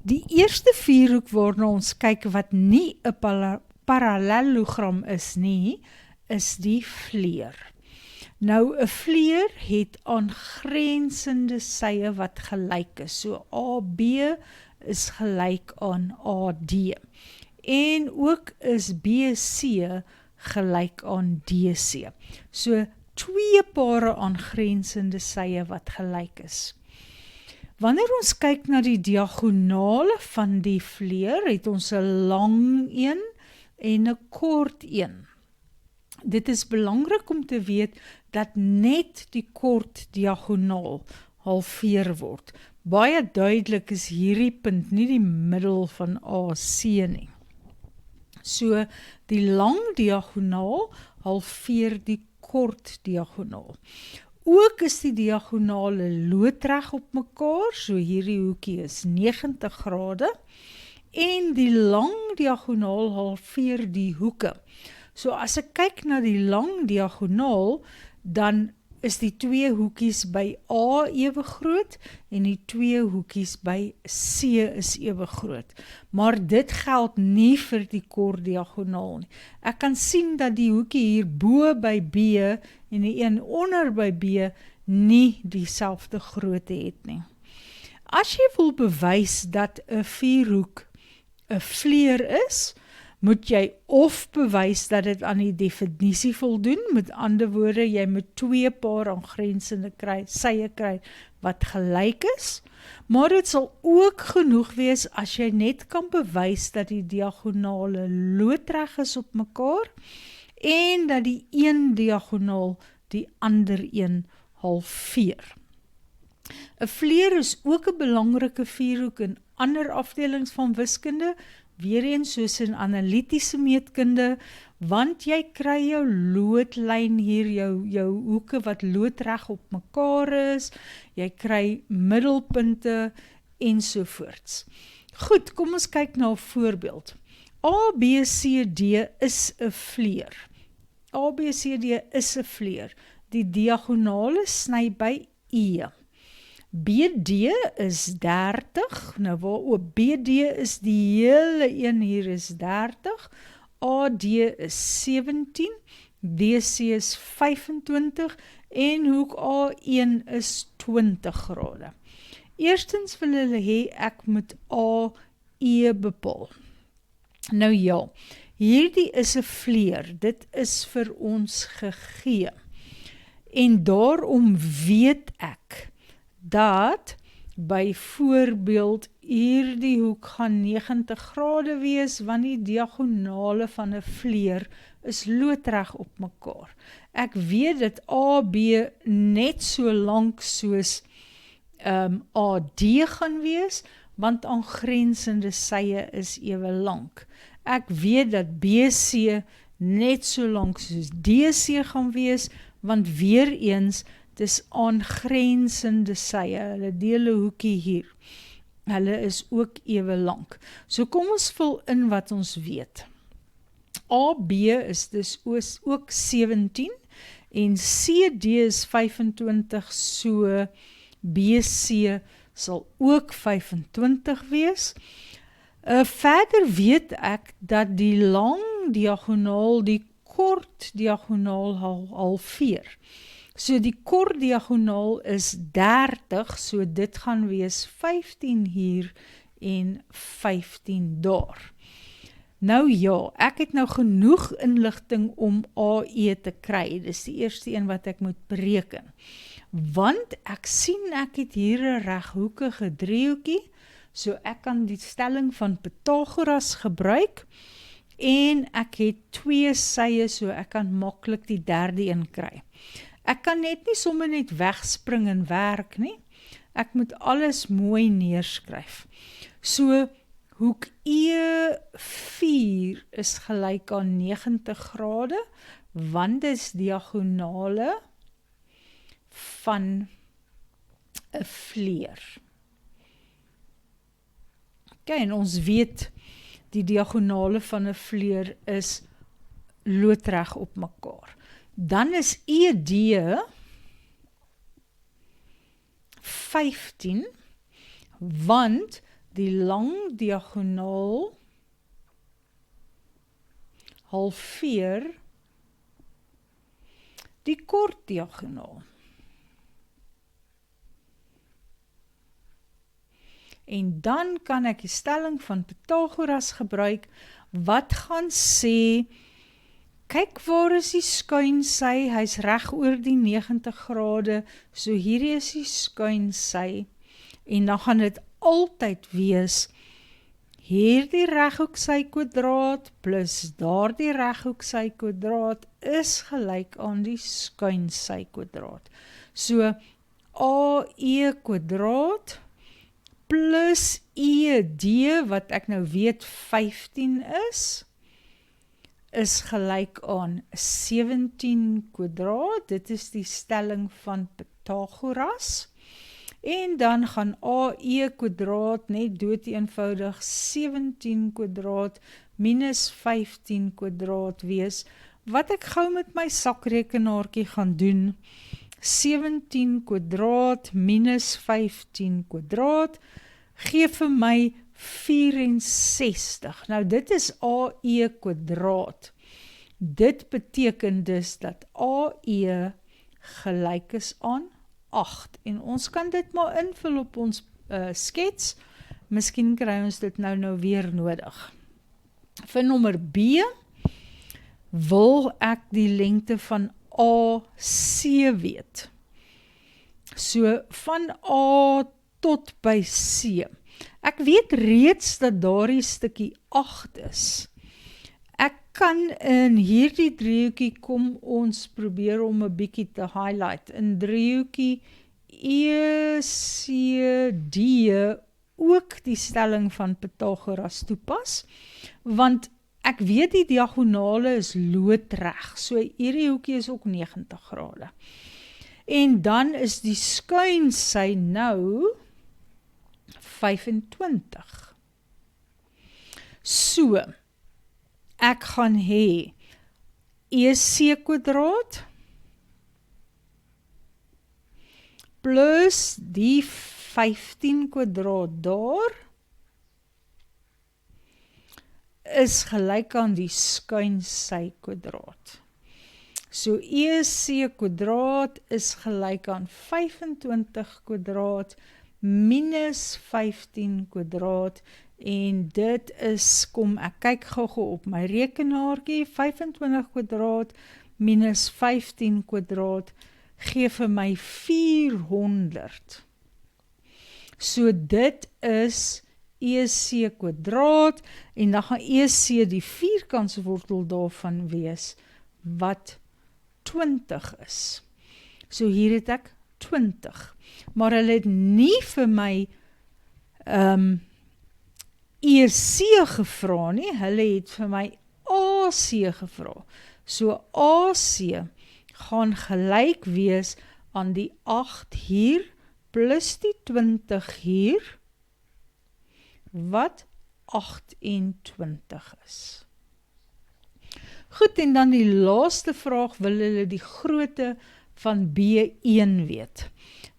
Die eerste vierhoek waarna ons kyk wat nie 'n parallelogram is nie, is die vleer. Nou, 'n vleer het aangrensende sye wat gelyk is. So AB is gelyk aan AD. En ook is BC gelyk aan DC. So 2 pare aangrensende sye wat gelyk is. Wanneer ons kyk na die diagonale van die vleer, het ons 'n lang een en 'n kort een. Dit is belangrik om te weet dat net die kort diagonaal halveer word. Baie duidelik is hierdie punt nie die middel van AC nie. So die lang diagonaal halveer die kort diagonaal. Ook is die diagonale loodreg op mekaar, so hierdie hoekie is 90 grade, en die lang diagonaal halveer die hoeke. So as ek kyk na die lang diagonaal, dan is die 2 hoekies by A ewe groot en die 2 hoekies by C is ewe groot. Maar dit geld nie vir die kort diagonaal nie. Ek kan sien dat die hoekie hier bo by B en die een onder by B nie dieselfde grootte het nie. As jy wil bewys dat 'n vierhoek 'n vleer is, moet jy of bewys dat dit aan die definisie voldoen, met ander woorde, jy moet 2 paar aangrensende sye kry wat gelyk is, maar dit sal ook genoeg wees as jy net kan bewys dat die diagonale loodreg is op mekaar, en dat die een diagonaal die ander een halveer. 'n vleer is ook 'n belangrike vierhoek in ander afdelings van wiskunde, weer eens soos in analitiese meetkunde, want jy kry jou loodlyn hier, jou hoeke wat loodreg op mekaar is, jy kry middelpunte ensovoorts. Goed, kom ons kyk na 'n voorbeeld. ABCD is 'n vleer. ABCD is 'n vleer. Die diagonale sny by E. BD is 30, nou waar BD is die hele een hier is 30, AD is 17, DC is 25 en hoek A1 is 20 grade. Eerstens wil hulle hê ek moet AE bepaal. Nou ja, hierdie is 'n vleer, dit is vir ons gegee. En daarom weet ek dat byvoorbeeld hierdie hoek gaan 90 grade wees, want die diagonale van 'n vleer is loodreg op mekaar. Ek weet dat AB net so lank soos AD gaan wees, want aangrensende sye is ewe lank. Ek weet dat BC net so lank soos DC gaan wees, want weer eens, dis aangrensende sye, hulle deel 'n hoekie hier. Hulle is ook ewe lank. So kom ons vul in wat ons weet. AB is dus ook 17 en CD is 25, so BC sal ook 25 wees. Verder weet ek dat die lang diagonaal die kort diagonaal halveer. So die kort diagonaal is 30, so dit gaan wees 15 hier en 15 daar. Nou ja, ek het nou genoeg inligting om AE te kry, dis die eerste een wat ek moet bereken. Want ek sien ek het hier 'n reghoekige driehoekie, so ek kan die stelling van Pythagoras gebruik, en ek het 2 sye, so ek kan maklik die derde een kry. Ek kan net nie sommer net wegspring en werk nie. Ek moet alles mooi neerskryf. So, hoek E4 is gelyk aan 90 grade, want dit is diagonale van 'n vleer. Okay, en ons weet, die diagonale van 'n vleer is loodreg op mekaar. Dan is ED 15, want die lang diagonaal halveer die kort diagonaal. En dan kan ek die stelling van Pythagoras gebruik, wat gaan sê, kyk waar is die skuinsy, hy's reg oor die 90 grade, so hierdie is die skuinsy, en dan gaan dit altyd wees, hierdie reghoeksy kwadraat plus daardie reghoeksy kwadraat is gelyk aan die skuinsy kwadraat. So AE kwadraat plus ED, wat ek nou weet 15 is gelyk aan 17 kwadraat, dit is die stelling van Pythagoras, en dan gaan AE kwadraat net doodeenvoudig 17 kwadraat minus 15 kwadraat wees, wat ek gou met my sakrekenaartjie gaan doen, 17 kwadraat minus 15 kwadraat, gee vir my 64. Nou dit is AE kwadraat. Dit beteken dus dat AE gelyk is aan 8. En ons kan dit maar invul op ons skets. Miskien kry ons dit nou weer nodig. Vir nommer B wil ek die lengte van AC weet. So van A tot by C. Ek weet reeds dat daardie stukkie 8 is. Ek kan in hierdie driehoekie, kom ons probeer om 'n bietjie te highlight, in driehoekie ECD ook die stelling van Pythagoras toepas, want ek weet die diagonale is loodreg, so hierdie hoekie is ook 90 grade. En dan is die skuinsy nou 25. So, ek gaan hê EC kwadraat plus die 15 kwadraat daar is gelyk aan die skuinsy kwadraat. So EC kwadraat is gelyk aan 25 kwadraat minus 15 kwadraat, en dit is, kom ek kyk gou op my rekenaartjie, 25 kwadraat minus 15 kwadraat gee vir my 400. So dit is EC kwadraat, en dan gaan EC die vierkantswortel daarvan wees, wat 20 is. So hier het ek 20. Maar hulle het nie vir my EC gevra nie, hulle het vir my AC gevra. So AC gaan gelyk wees aan die 8 hier, plus die 20 hier, wat 28 is. Goed, en dan die laaste vraag, wil hulle die grootte van B1 weet.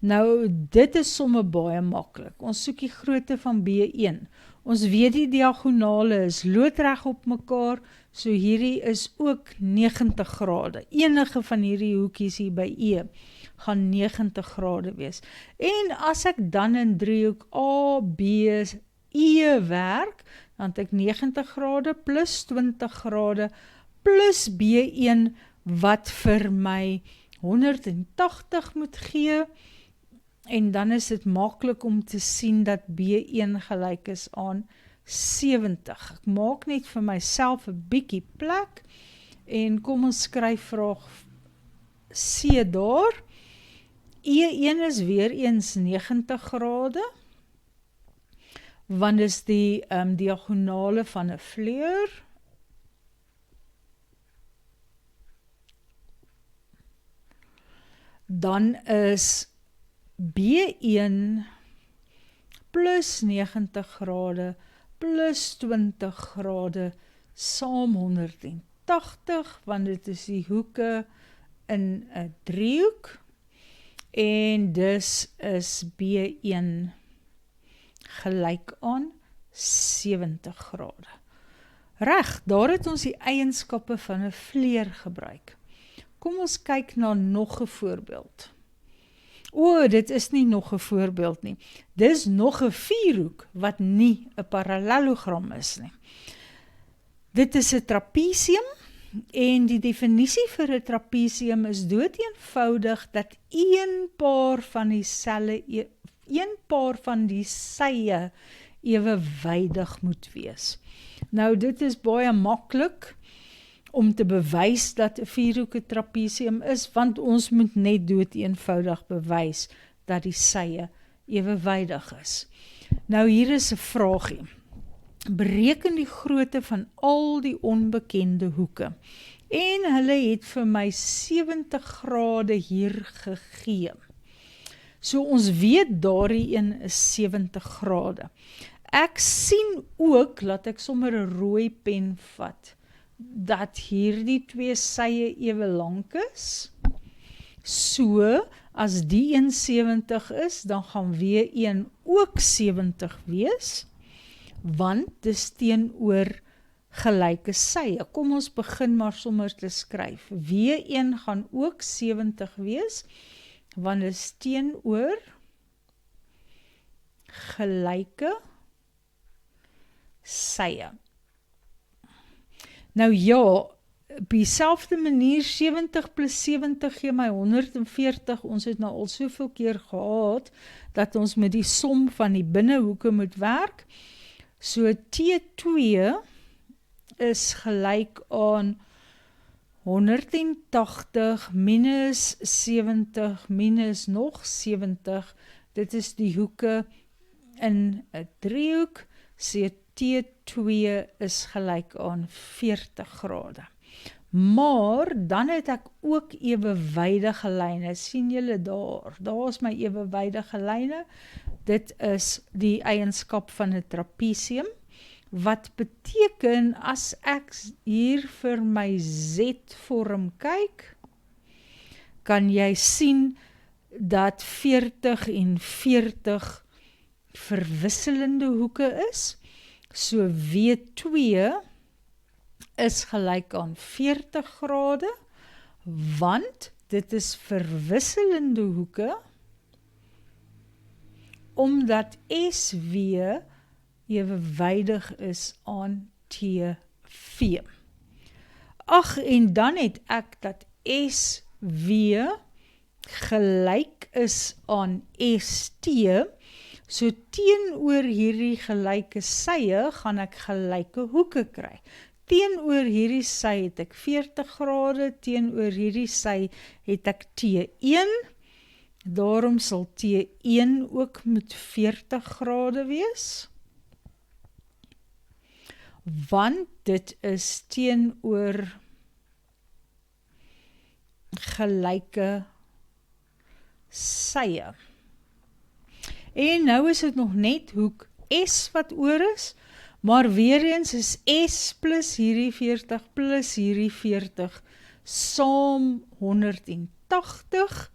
Nou, dit is sommer baie maklik. Ons soek die grootte van B1. Ons weet die diagonale is loodreg op mekaar, so hierdie is ook 90 grade. Enige van hierdie hoekies hier by E gaan 90 grade wees. En as ek dan in driehoek A, B, E werk, dan het ek 90 grade plus 20 grade plus B1 wat vir my 180 moet gee, en dan is dit maklik om te sien dat B1 gelyk is aan 70. Ek maak net vir myself 'n bietjie plek, en kom ons skryf vraag C daar. E1 is weer eens 90 grade, want is die diagonale van 'n vleuer. Dan is B1 plus 90 grade plus 20 grade saam 180, want dit is die hoeke in 'n driehoek, en dus is B1 gelyk aan 70 grade. Reg, daar het ons die eienskappe van 'n vleer gebruik. Kom ons kyk na nog 'n voorbeeld. Dit is nie nog 'n voorbeeld nie. Dis nog 'n vierhoek wat nie 'n parallelogram is nie. Dit is 'n trapesium en die definisie vir 'n trapesium is doeteenvoudig dat een paar van die sye ewewydig moet wees. Nou dit is baie maklik om te bewys dat 'n vierhoek 'n trapesium is, want ons moet net doeteenvoudig bewys dat die sye ewewydig is. Nou hier is 'n vraagie. Bereken die grootte van al die onbekende hoeke. En hulle het vir my 70 grade hier gegee. So ons weet daardie een is 70 grade. Ek sien ook, laat ek sommer 'n rooi pen vat, dat hierdie twee sye ewe lank is. So, as die een 70 is, dan gaan W1 ook 70 wees, want dis teenoor gelyke sye. Kom ons begin maar sommer te skryf. W1 gaan ook 70 wees, want dis teenoor gelyke sye. Nou ja, op dieselfde manier 70 plus 70 gee my 140, ons het nou al soveel keer gehad, dat ons met die som van die binnehoeke moet werk. So T2 is gelyk aan 180 minus 70 minus nog 70, dit is die hoeke in 'n driehoek, so T2 is gelyk aan 40 grade. Maar dan het ek ook ewewydige lyne, sien julle daar is my ewewydige lyne, dit is die eienskap van 'n trapesium, wat beteken as ek hier vir my Z-vorm kyk, kan jy sien dat 40 en 40 verwisselende hoeke is. So W2 is gelyk aan 40 grade, want dit is verwisselende hoeke, omdat SW ewewydig is aan TV. Ag, en dan het ek dat SW gelyk is aan ST, so teenoor hierdie gelyke sye gaan ek gelyke hoeke kry. Teenoor hierdie sy het ek 40 grade, teenoor hierdie sy het ek T1, daarom sal T1 ook met 40 grade wees, want dit is teenoor gelyke sye. En nou is dit nog net hoek S wat oor is, maar weer eens is S plus hierdie 40 plus hierdie 40 saam 180,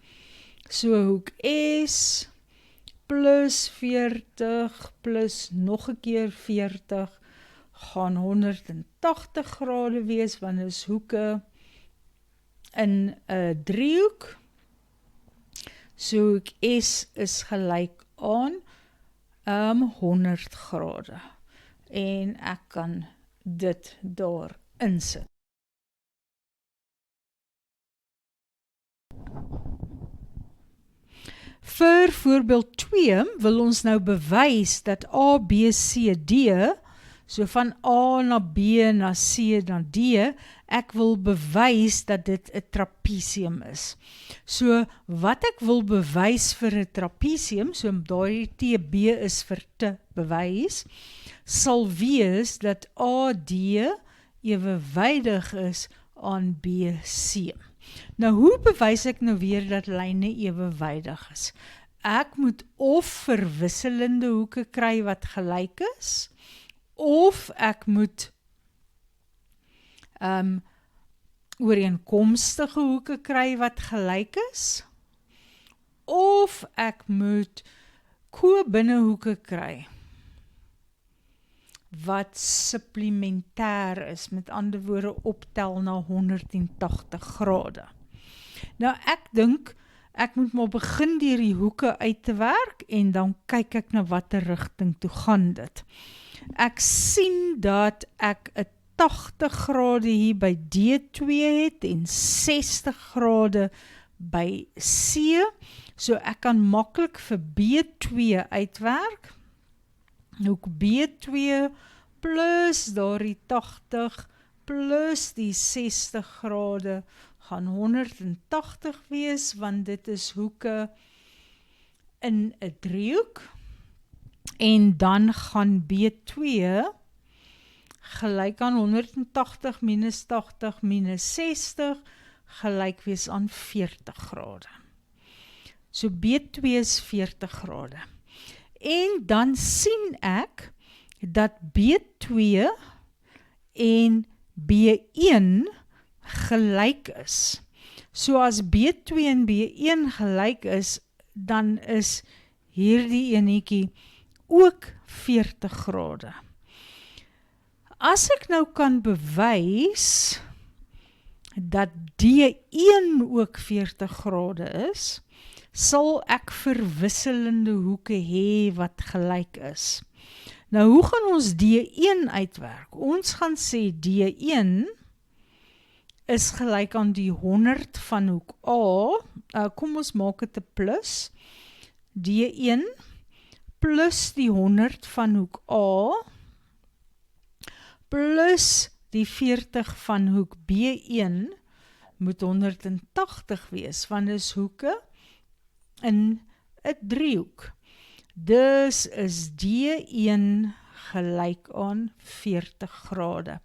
so hoek S plus 40 plus nog 'n keer 40 gaan 180 grade wees, want is hoeke in 'n driehoek. So hoek S is gelyk aan 100 grade. En ek kan dit daar insit. Vir voorbeeld 2 wil ons nou bewys dat A, B, C, D, so van A na B na C na D, ek wil bewys dat dit 'n trapesium is. So wat ek wil bewys vir 'n trapesium, so daardie TB is vir te bewys, sal wees dat AD ewewydig is aan BC. Nou hoe bewys ek nou weer dat lyne ewewydig is? Ek moet of verwisselende hoeke kry wat gelyk is, of ek moet ooreenkomstige hoeke kry wat gelyk is, of ek moet ko-binnehoeke kry wat supplementêr is, met ander woorde optel na 180 grade. Nou ek dink, ek moet maar begin deur die hoeke uit te werk en dan kyk ek na watter rigting toe gaan dit. Ek sien dat ek 'n 80 grade hier by D2 het en 60 grade by C, so ek kan maklik vir B2 uitwerk. Hoek B2 plus daardie 80 plus die 60 grade gaan 180 wees, want dit is hoeke in 'n driehoek. En dan gaan B2 gelyk aan 180 minus 80 minus 60 gelyk wees aan 40 grade. So B2 is 40 grade. En dan sien ek dat B2 en B1 gelyk is. So as B2 en B1 gelyk is, dan is hierdie enetjie ook 40 grade. As ek nou kan bewys dat D1 ook 40 grade is, sal ek verwisselende hoeke hê wat gelyk is. Nou hoe gaan ons D1 uitwerk? Ons gaan sê D1 is gelyk aan die 100 van hoek A, kom ons maak dit 'n plus, D1 plus die 100 van hoek A, plus die 40 van hoek B1, moet 180 wees, want dis hoeke in 'n driehoek. Dus is D1 gelyk aan 40 grade.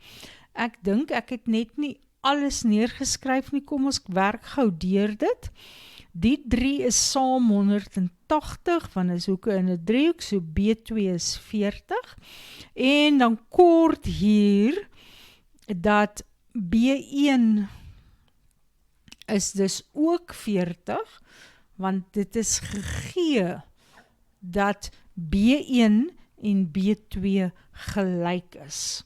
Ek dink ek het net nie alles neergeskryf nie, kom ons werk gou deur dit. Die 3 is saam 180, want is hoeke in 'n driehoek, so B2 is 40. En dan kort hier, dat B1 is dus ook 40, want dit is gegee dat B1 en B2 gelyk is.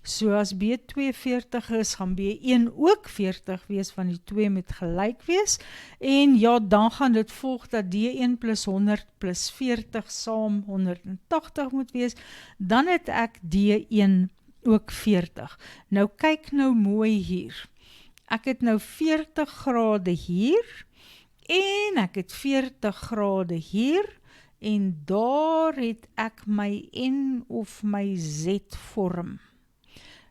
So as B2 40 is, gaan B1 ook 40 wees, van die 2 moet gelyk wees. En ja, dan gaan dit volg dat D1 plus 100 plus 40 saam 180 moet wees. Dan het ek D1 ook 40. Nou kyk nou mooi hier. Ek het nou 40 grade hier, en ek het 40 grade hier, en daar het ek my N of my Z vorm.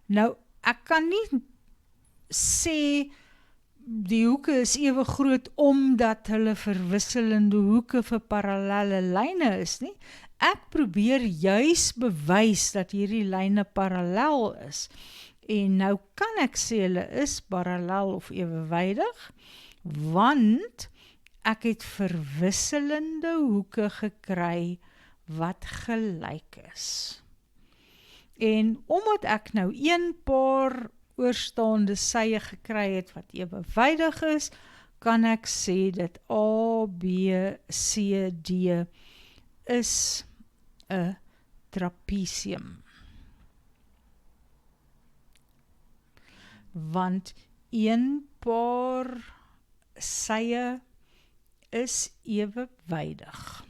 Nou, ek kan nie sê die hoeke is ewe groot omdat hulle verwisselende hoeke vir parallelle lyne is nie. Ek probeer juis bewys dat hierdie lyne parallel is. En nou kan ek sê hulle is parallel of ewewydig, want ek het verwisselende hoeke gekry wat gelyk is. En omdat ek nou een paar oorstaande sye gekry het wat ewewydig is, kan ek sê dat A, B, C, D is 'n trapesium. Want een paar sye is ewewydig.